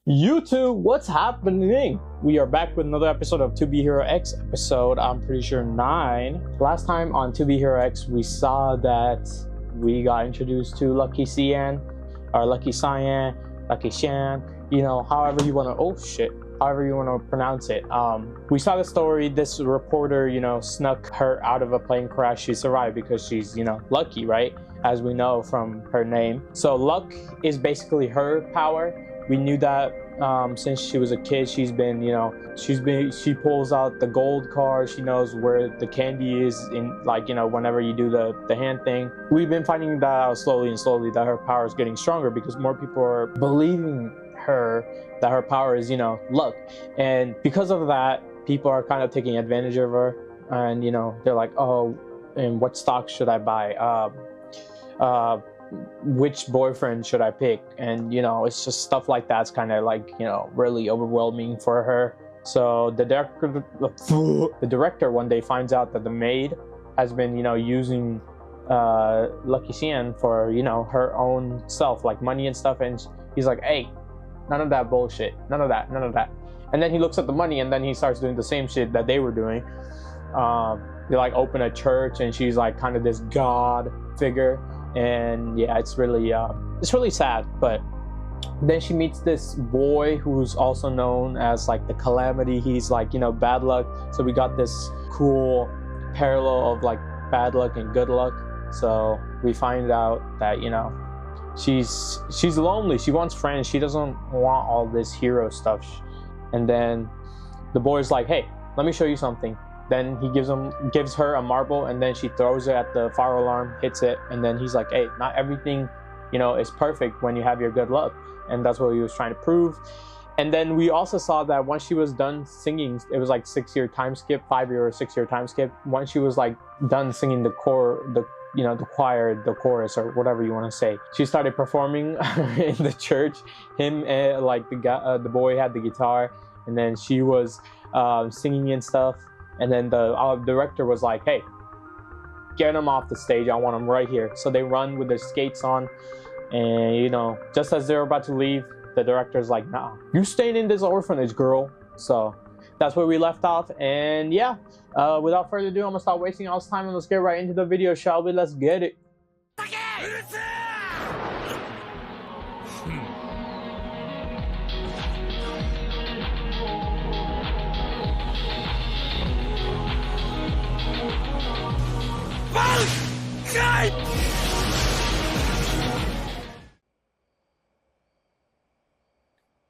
YouTube, what's happening? We are back with another episode of To Be Hero X, episode I'm pretty sure 9. Last time on To Be Hero X, we saw that we got introduced to Lucky Cyan, or Lucky Cyan, Lucky Shan, you know, however you want to, however you want to pronounce it. We saw the story. This reporter, you know, snuck her out of a plane crash. She survived because she's, you know, lucky, right? As we know from her name. So luck is basically her power. We knew that since she was a kid. She's been, you know, she pulls out the gold card. She knows where the candy is in, like, you know, whenever you do the hand thing. We've been finding that out slowly and slowly, that her power is getting stronger because more people are believing her that her power is, you know, luck. And because of that, people are kind of taking advantage of her. And, you know, they're like, oh, and what stock should I buy? Which boyfriend should I pick? And, you know, it's just stuff like that's kind of like, you know, really overwhelming for her. So the director one day finds out that the maid has been, you know, using Lucky Cyan for, you know, her own self, like money and stuff. And he's like, hey, none of that bullshit, none of that. And then he looks at the money and then he starts doing the same shit that they were doing. They like open a church and she's like kind of this god figure. And yeah, it's really sad. But then she meets this boy who's also known as like the Calamity. He's like, you know, bad luck. So we got this cool parallel of like bad luck and good luck. So we find out that, you know, she's lonely. She wants friends. She doesn't want all this hero stuff. And then the boy's like, hey, let me show you something. Then he gives her a marble, and then she throws it at the fire alarm, hits it, and then he's like, hey, not everything, you know, is perfect when you have your good luck. And that's what he was trying to prove. And then we also saw that once she was done singing, it was like 5-year time skip. Once she was like done singing the choir, the chorus, or whatever you want to say, she started performing in the church. Him and like the boy had the guitar, and then she was singing and stuff. And then the director was like, hey, get him off the stage. I want him right here. So they run with their skates on. And, you know, just as they're about to leave, the director's like, nah, you staying in this orphanage, girl. So that's where we left off. And yeah, without further ado, I'm going to stop wasting all this time and let's get right into the video, shall we? Let's get it.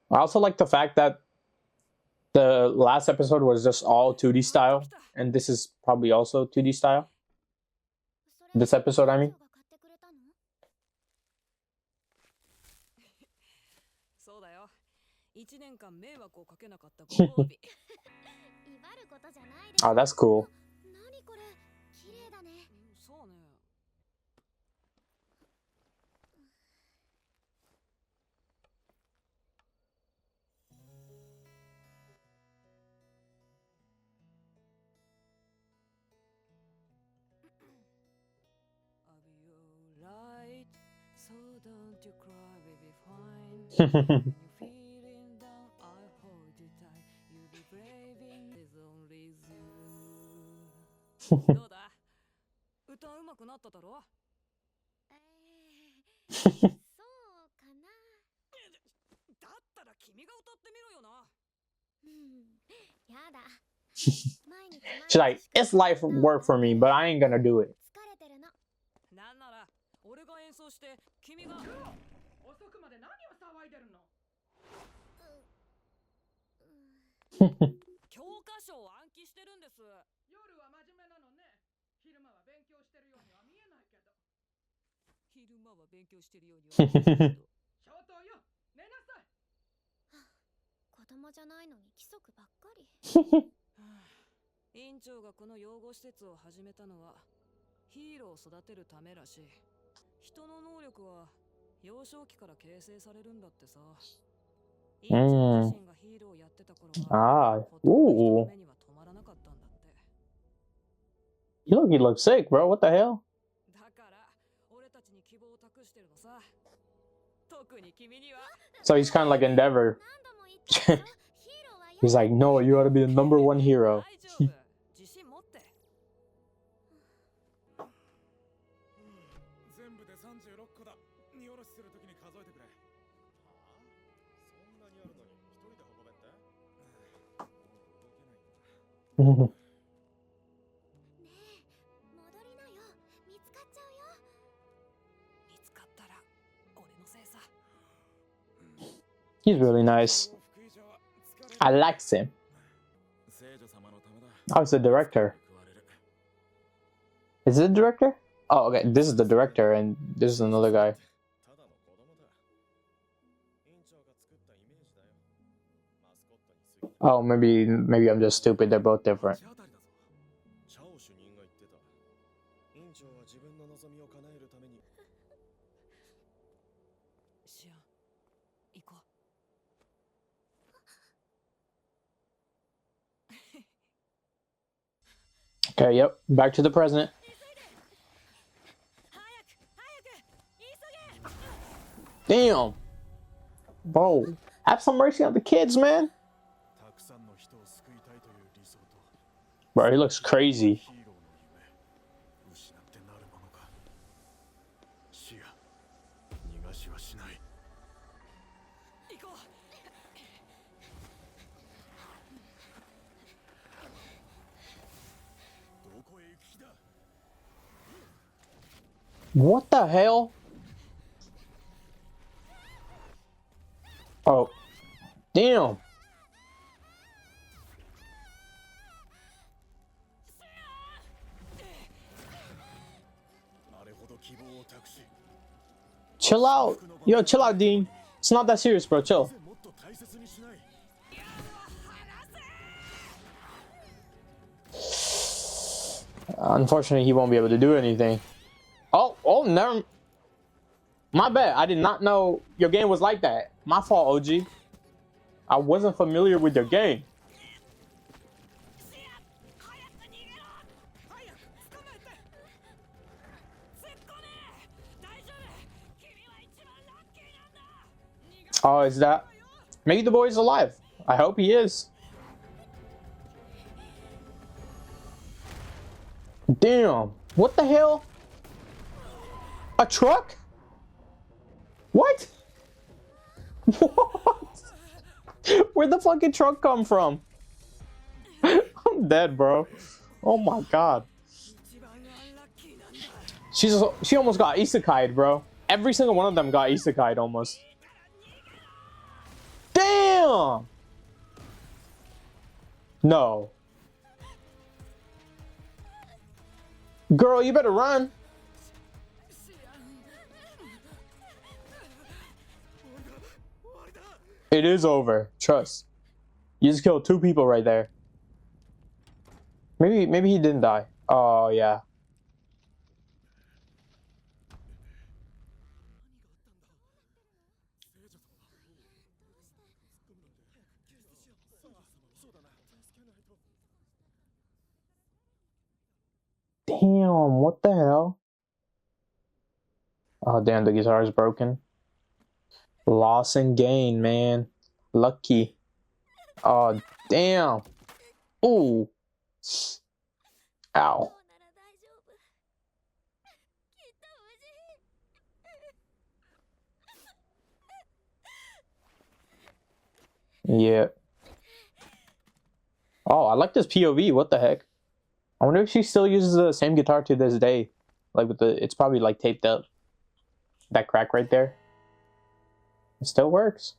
I also like the fact that the last episode was just all 2D style, and this is probably also 2D style. This episode, I mean. Oh, that's cool. She's like, it's life work for me, but I ain't gonna do it. Ah, ooh. He looks sick, bro. What the hell? So he's kind of like Endeavor. He's like, no, you ought to be the #1 hero. He's really nice. I like him. Oh, it's the director. Is it the director? Oh, okay. This is the director, and this is another guy. Oh, maybe I'm just stupid. They're both different. Okay, yep. Back to the present. Damn. Bro, have some mercy on the kids, man. Bro, he looks crazy. What the hell? Oh, damn. Chill out. Yo, chill out, Dean. It's not that serious, bro. Chill. Unfortunately, he won't be able to do anything. Oh, never. My bad. I did not know your game was like that. My fault, OG. I wasn't familiar with your game. Oh, is that? Maybe the boy's alive. I hope he is. Damn. What the hell? A truck? What? What? Where'd the fucking truck come from? I'm dead, bro. Oh my god. She almost got isekai'd, bro. Every single one of them got isekai'd almost. Damn! No. Girl, you better run. It is over. Trust. You just killed 2 people right there. Maybe he didn't die. Oh, yeah. Damn, what the hell? Oh, damn, the guitar is broken. Loss and gain, man. Lucky. Oh, damn. Ooh. Ow. Yeah. Oh, I like this POV. What the heck? I wonder if she still uses the same guitar to this day. Like with the, it's probably like taped up. That crack right there. It still works.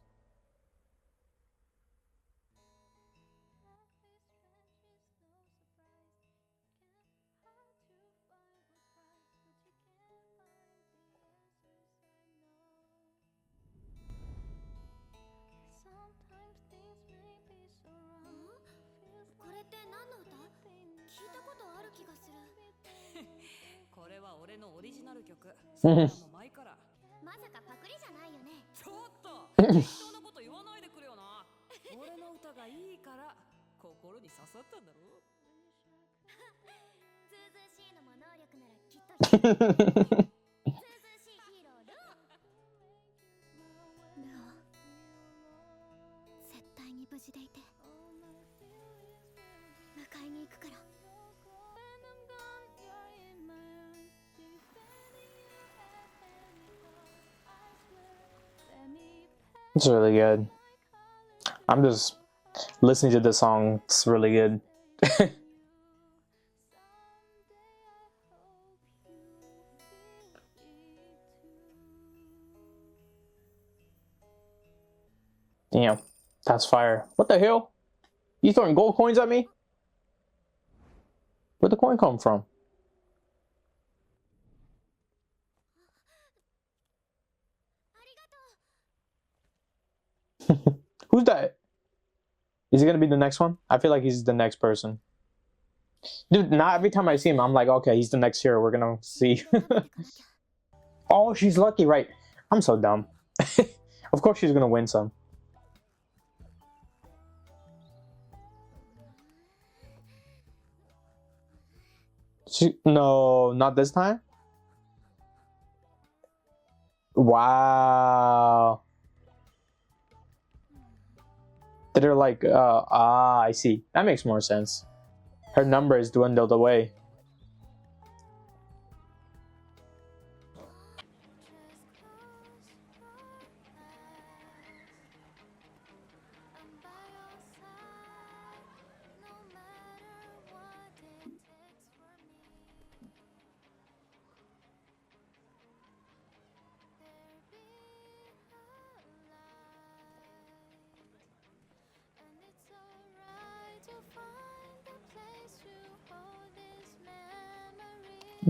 It's really good. I'm just listening to this song. It's really good. Damn, that's fire. What the hell? You throwing gold coins at me? Where'd the coin come from? Who's that? Is he gonna be the next one? I feel like he's the next person. Dude, not every time I see him, I'm like, okay, he's the next hero. We're gonna see. Oh, she's lucky, right? I'm so dumb. Of course she's gonna win some. No, not this time. Wow. They're like, I see. That makes more sense. Her number is dwindled away.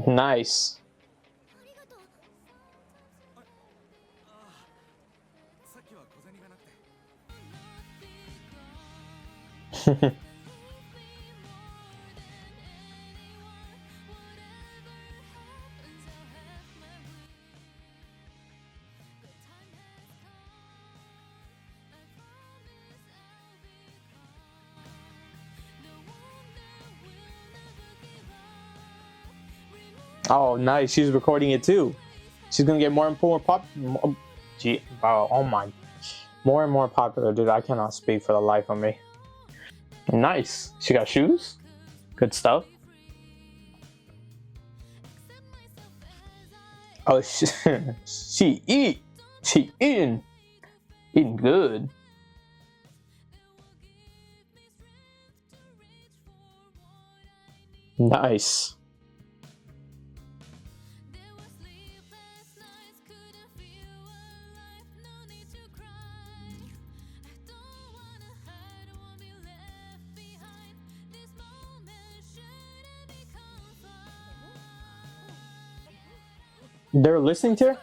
Nice. Oh, nice. She's recording it too. She's gonna get more and more popular. Gee, oh my. More and more popular, dude. I cannot speak for the life of me. Nice. She got shoes? Good stuff. Oh, she eat. She eating. Eating good. Nice. They're listening to her?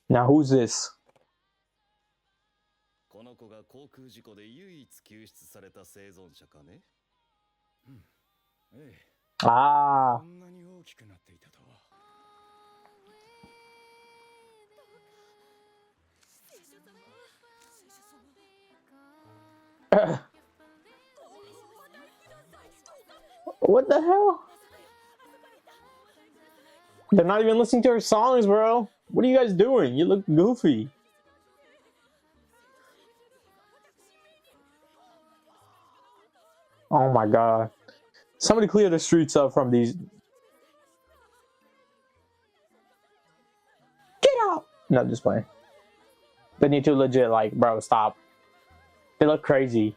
Now who's this? Ah. What the hell? They're not even listening to her songs, bro. What are you guys doing? You look goofy. Oh my god. Somebody clear the streets up from these. Get out! No, just playing. They need to legit, like, bro, stop. They look crazy.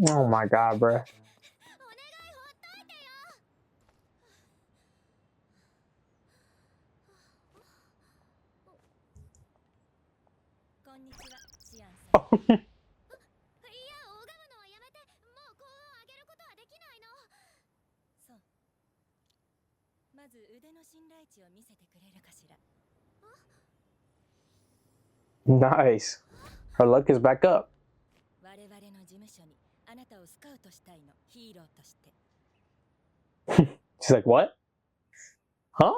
Oh my god, bro. Nice. Her luck is back up. She's like, what? Huh?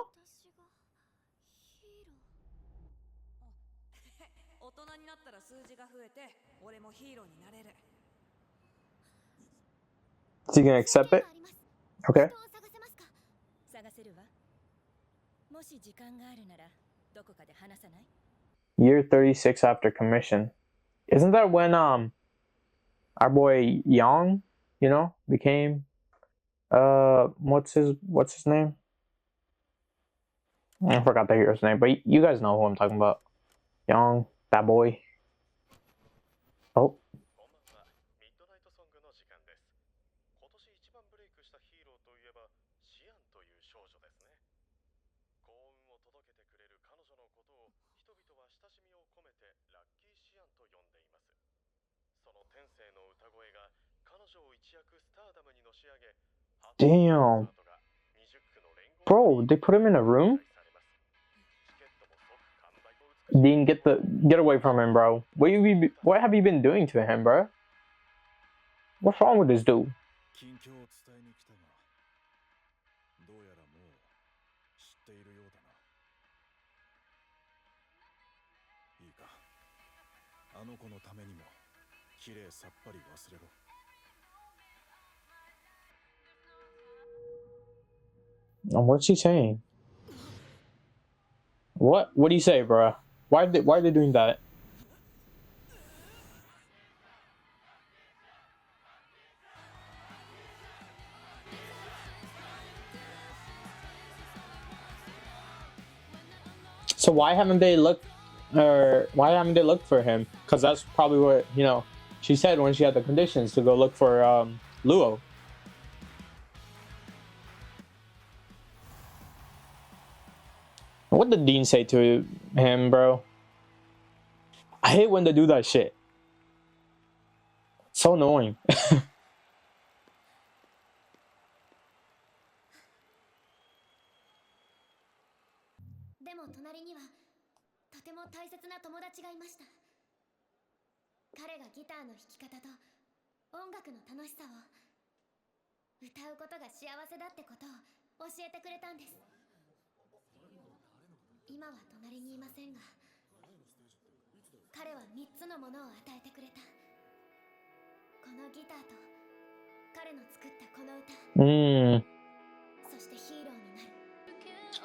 Is he gonna accept it? Okay. Year 36 after commission. Isn't that when our boy Yang, you know, became what's his name? I forgot the hero's name, but you guys know who I'm talking about. Yang, that boy. Oh. Damn. Bro, they put him in a room? Dean, get away from him, bro. What have you been doing to him, bro? What's wrong with this dude? What's he saying? What do you say, bro? Why are they doing that? So why haven't they looked for him? Because that's probably what, you know, she said when she had the conditions to go look for Luo. What did Dean say to him, bro? I hate when they do that shit. So annoying.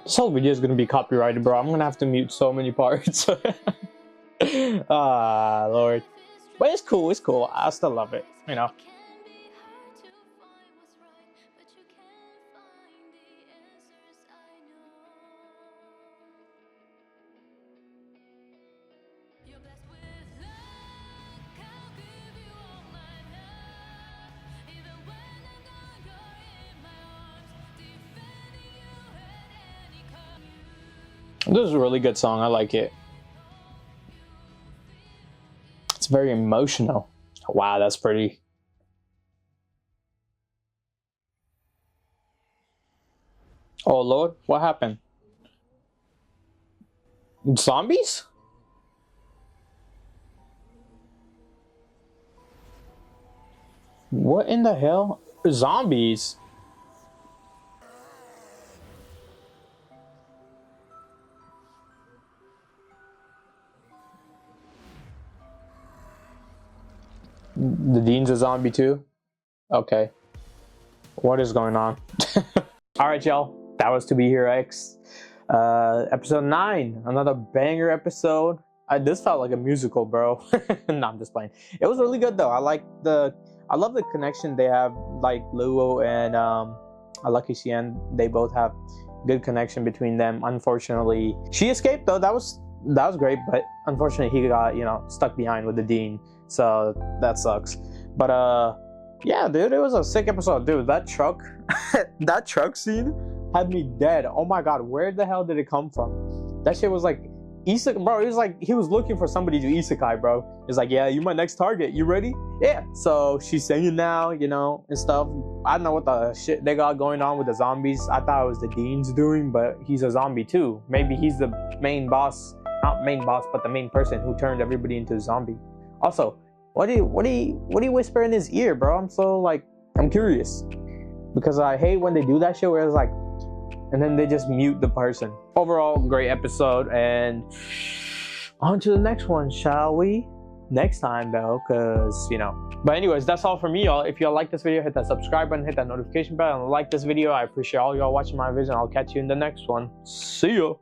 This whole video is gonna be copyrighted, bro. I'm gonna have to mute so many parts. Ah, Lord. But it's cool. I still love it, you know. This is a really good song. I like it. It's very emotional. Wow, that's pretty. Oh, Lord, what happened? Zombies? What in the hell? Zombies? The Dean's a zombie too? Okay. What is going on? Alright, y'all. That was To Be Here X. Episode 9. Another banger episode. This felt like a musical, bro. No, I'm just playing. It was really good though. I love the connection they have, like Luo and Lucky Xian. They both have good connection between them. Unfortunately, she escaped though. That was great, but unfortunately he got, you know, stuck behind with the Dean. So that sucks. But yeah, dude, it was a sick episode. Dude, that truck that truck scene had me dead. Oh my god, where the hell did it come from? That shit was like isekai, bro. It was like he was looking for somebody to isekai, bro. It's like, yeah, you're my next target. You ready? Yeah. So she's singing now, you know, and stuff. I don't know what the shit they got going on with the zombies. I thought it was the Dean's doing, but he's a zombie too. Maybe he's the main boss, not main boss, but the main person who turned everybody into a zombie. Also, what do you whisper in his ear, bro? I'm curious, because I hate when they do that shit where it's like, and then they just mute the person. Overall, great episode, and on to the next one, shall we? Next time though, because but anyways, that's all from me, y'all. If y'all like this video, hit that subscribe button, hit that notification bell, and like this video. I appreciate all y'all watching my vision. I'll catch you in the next one. See ya.